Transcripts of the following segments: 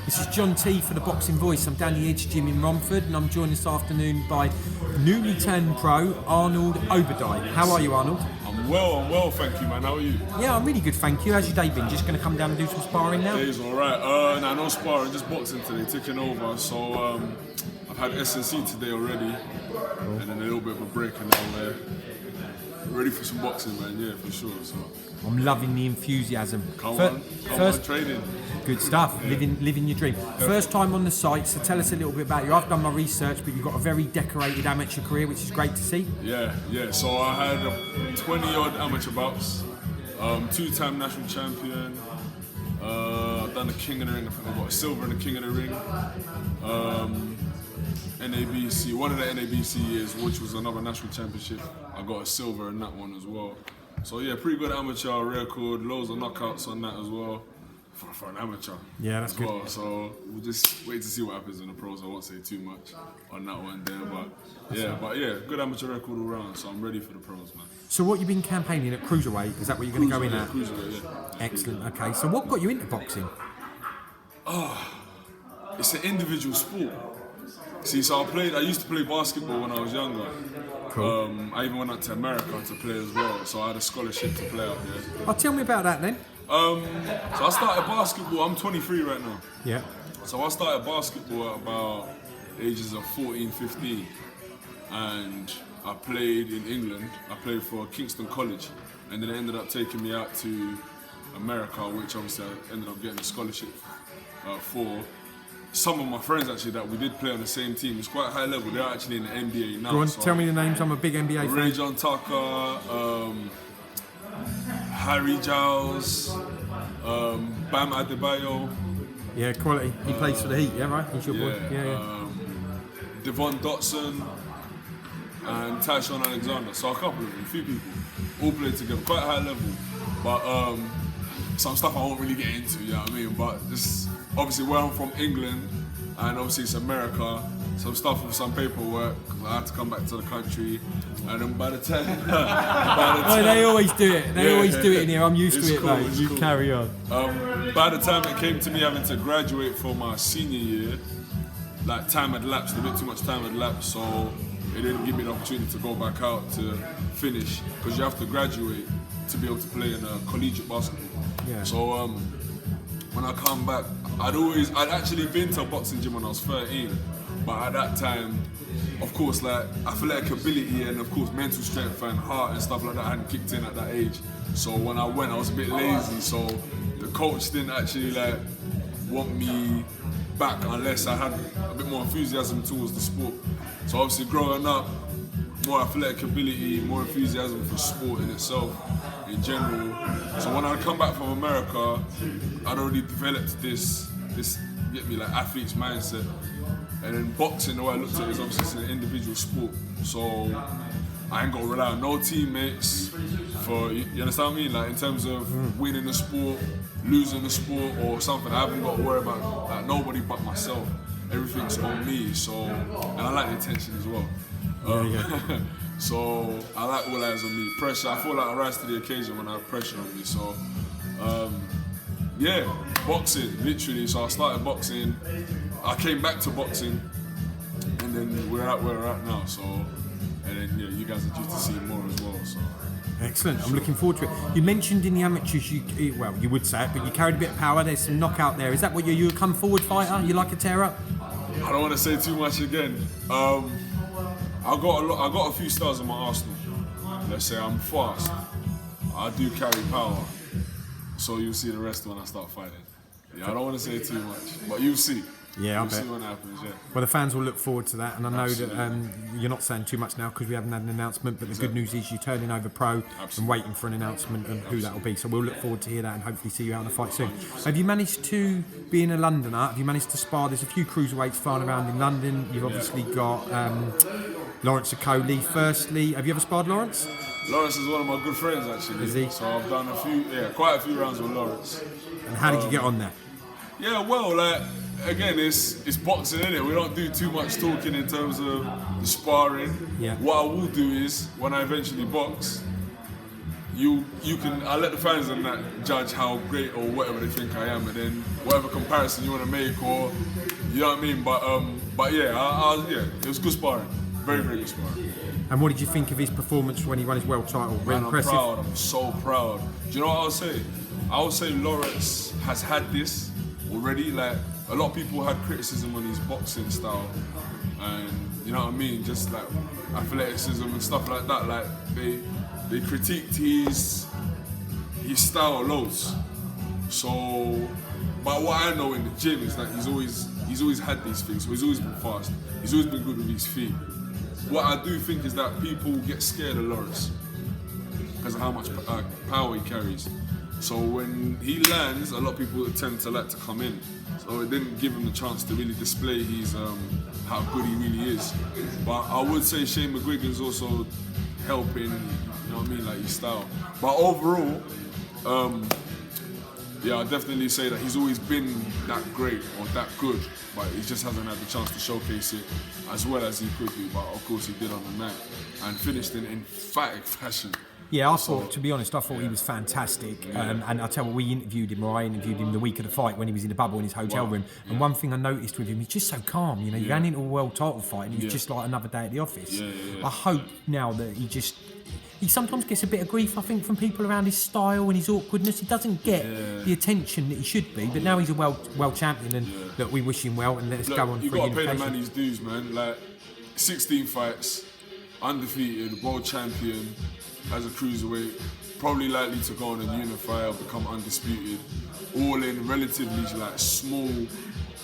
This is John T for the Boxing Voice. I'm down the Edge Gym in Romford, and I'm joined this afternoon by newly turned pro Arnold Obodai. How are you, Arnold? I'm well, thank you, man. How are you? Yeah, I'm really good, thank you. How's your day been? Just going to come down and do some sparring now? Day's alright. No sparring, just boxing today, taking over. So I've had S&C today already, and then a little bit of a break, and now we're ready for some boxing, man. Yeah, for sure. So I'm loving the enthusiasm. Come on, training. Good stuff, Yeah. living your dream. First time on the site, so tell us a little bit about you. I've done my research, but you've got a very decorated amateur career, which is great to see. Yeah. So I had 20-odd amateur bouts, 2-time national champion. I've done the King of the Ring. I think I got a silver in the King of the Ring. NABC, one of the NABC years, which was another national championship. I got a silver in that one as well. So yeah, pretty good amateur record, loads of knockouts on that as well. For an amateur. Yeah, that's good. Well. So we'll just wait to see what happens in the pros. I won't say too much on that one there, but yeah, good amateur record all round. So I'm ready for the pros, man. So what you've been campaigning at cruiserweight? Is that what you're going to go in at? Cruiserweight, yeah. Excellent. Okay. So what got you into boxing? It's an individual sport. See, so I used to play basketball when I was younger. Cool. I even went out to America to play as well. So I had a scholarship to play out there. Oh, tell me about that then. So I started basketball. I'm 23 right now. Yeah. So I started basketball at about ages of 14, 15, and I played in England. I played for Kingston College, and then it ended up taking me out to America, which obviously I ended up getting a scholarship for. Some of my friends actually that we did play on the same team. It's quite high level. They're actually in the NBA now. Go on, so tell me the names. I'm a big NBA fan. Ray John Tucker, Harry Giles, Bam Adebayo. Yeah, quality. He plays for the Heat, yeah, right? He's your boy. Yeah. Devon Dotson and Tyshawn Alexander. So a couple of them, a few people, all played together, quite high level. But some stuff I won't really get into, you know what I mean? But just obviously where I'm from, England, and obviously it's America, some stuff with some paperwork, because I had to come back to the country, and then by the time... Oh, they always do it. They always do it in here. I'm used to it, cool, though. You carry on. By the time it came to me having to graduate for my senior year, like time had lapsed, a bit too much time had lapsed, so it didn't give me the opportunity to go back out to finish, because you have to graduate to be able to play in collegiate basketball. Yeah. So when I come back, I'd actually been to a boxing gym when I was 13, but at that time, of course, like athletic ability and of course mental strength and heart and stuff like that hadn't kicked in at that age. So when I went, I was a bit lazy. So the coach didn't actually like want me back unless I had a bit more enthusiasm towards the sport. So obviously growing up, more athletic ability, more enthusiasm for sport in itself, in general. So when I come back from America, I'd already developed this get me like athlete's mindset. And then boxing, the way I looked at it is obviously it's an individual sport. So I ain't gonna rely on no teammates for, you understand what I mean? Like in terms of winning the sport, losing the sport or something, I haven't got to worry about like nobody but myself. Everything's on me, so, and I like the attention as well. So I like all eyes on me. Pressure, I feel like I rise to the occasion when I have pressure on me. So yeah, boxing, literally. So I started boxing, I came back to boxing, and then we're at where we're at now. So, and then yeah, you guys are due to see more as well. So. Excellent. I'm looking forward to it. You mentioned in the amateurs, you would say it, but you carried a bit of power. There's some knockout there. Is that what you're a come forward fighter? You like a tear up? I don't want to say too much again. I got a few stars in my arsenal. Let's say I'm fast. I do carry power. So you'll see the rest when I start fighting. Yeah, I don't want to say too much, but you'll see. Yeah, You'll see when it happens, yeah. Well, the fans will look forward to that, and I know that you're not saying too much now because we haven't had an announcement, but the good news is you're turning over pro and waiting for an announcement of who that will be, so we'll look forward to hear that and hopefully see you out in a fight soon. Have you managed to, being a Londoner, have you managed to spar? There's a few cruiserweights flying around in London. You've obviously got Lawrence Okolie. Firstly, have you ever sparred Lawrence? Lawrence is one of my good friends, actually. Is he? So I've done quite a few rounds with Lawrence. And how did you get on there? Yeah, well, like, again, it's boxing, innit? We don't do too much talking in terms of the sparring. Yeah. What I will do is, when I eventually box, you can. I let the fans and that judge how great or whatever they think I am, and then whatever comparison you want to make, or you know what I mean. But yeah, yeah, it was good sparring. Very, very good sparring. And what did you think of his performance when he won his world title? Man, impressive. I'm proud. I'm so proud. Do you know what I'll say? I would say Lawrence has had this already. Like, a lot of people had criticism on his boxing style, and you know what I mean, just like athleticism and stuff like that. Like they critiqued his style loads. So, but what I know in the gym is that he's always had these things. So he's always been fast. He's always been good with his feet. What I do think is that people get scared of Lawrence because of how much power he carries. So when he lands, a lot of people tend to like to come in. So it didn't give him the chance to really display his how good he really is. But I would say Shane McGuigan's also helping, you know what I mean, like his style. But overall, yeah, I definitely say that he's always been that great or that good, but he just hasn't had the chance to showcase it as well as he could do. But of course he did on the night and finished in emphatic fashion. Yeah, I thought, to be honest, I thought he was fantastic. And I tell you, I interviewed him the week of the fight when he was in the bubble in his hotel room. And one thing I noticed with him, he's just so calm. You know, you're going into a world title fight and he's just like another day at the office. I hope now that he sometimes gets a bit of grief, I think, from people around his style and his awkwardness. He doesn't get the attention that he should be, but now he's a world champion, and look, we wish him well, and let's go on you for got to unification. pay the man his dues, man. Like 16 fights, undefeated, world champion as a cruiserweight, probably likely to go on and unify or become undisputed, all in relatively like small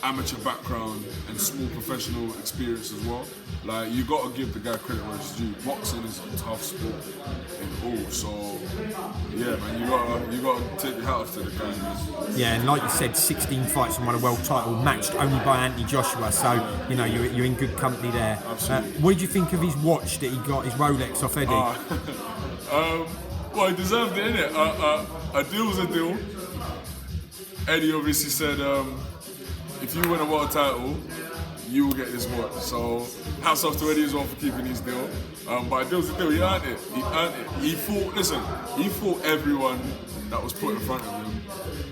amateur background and small professional experience as well. Like, you got to give the guy credit where it's due. Boxing is a tough sport in all, so yeah, man, you got to take your hat off to the guy, man. Yeah, and like you said, 16 fights and won a world title, matched only by Anthony Joshua. So you know you're in good company there. What did you think of his watch that he got, his Rolex off Eddie? Well, he deserved it, innit? A deal's a deal. Eddie obviously said, if you win a world title, you will get this watch. So hats off to Eddie as well for keeping his deal. But a deal's a deal. He earned it. He earned it. He fought everyone that was put in front of him.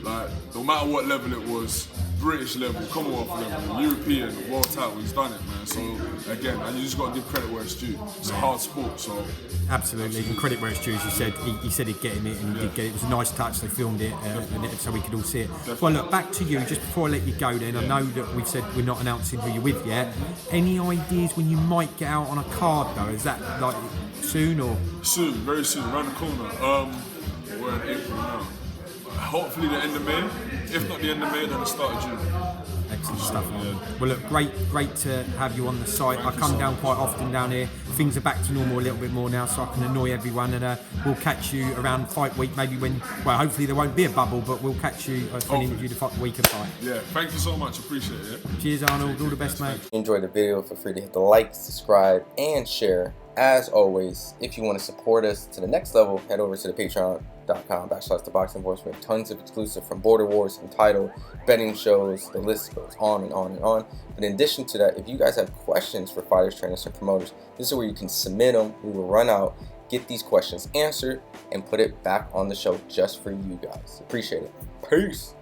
Like, no matter what level it was, British level, Commonwealth level, European, world title, he's done it, man. So again, and you just got to give credit where it's due. It's a hard sport, so. Absolutely, and credit where it's due, as you said. He said he'd get him it, and he did get it. It was a nice touch. They filmed it, so we could all see it. Definitely. Well, look, back to you. Just before I let you go, then I know that we've said we're not announcing who you're with yet. Any ideas when you might get out on a card, though? Is that like soon or? Soon, very soon, around the corner. We're in April now. Hopefully the end of May. If not the end of May, then the start of June. Excellent stuff, man. Well, look, great to have you on the site. I come down quite often down here. Things are back to normal a little bit more now, so I can annoy everyone. And we'll catch you around fight week, maybe when, well, hopefully there won't be a bubble, but we'll catch you for an interview the week of fight. Yeah, thank you so much. Appreciate it. Cheers, Arnold. All the best, mate. If you enjoyed the video, feel free to hit the like, subscribe, and share. As always, if you want to support us to the next level, head over to the patreon.com/ThaBoxingVoice. We have tons of exclusive from Border Wars, from title, betting shows, the list goes on and on and on. But in addition to that, if you guys have questions for fighters, trainers, and promoters, this is where you can submit them. We will run out, get these questions answered, and put it back on the show just for you guys. Appreciate it. Peace.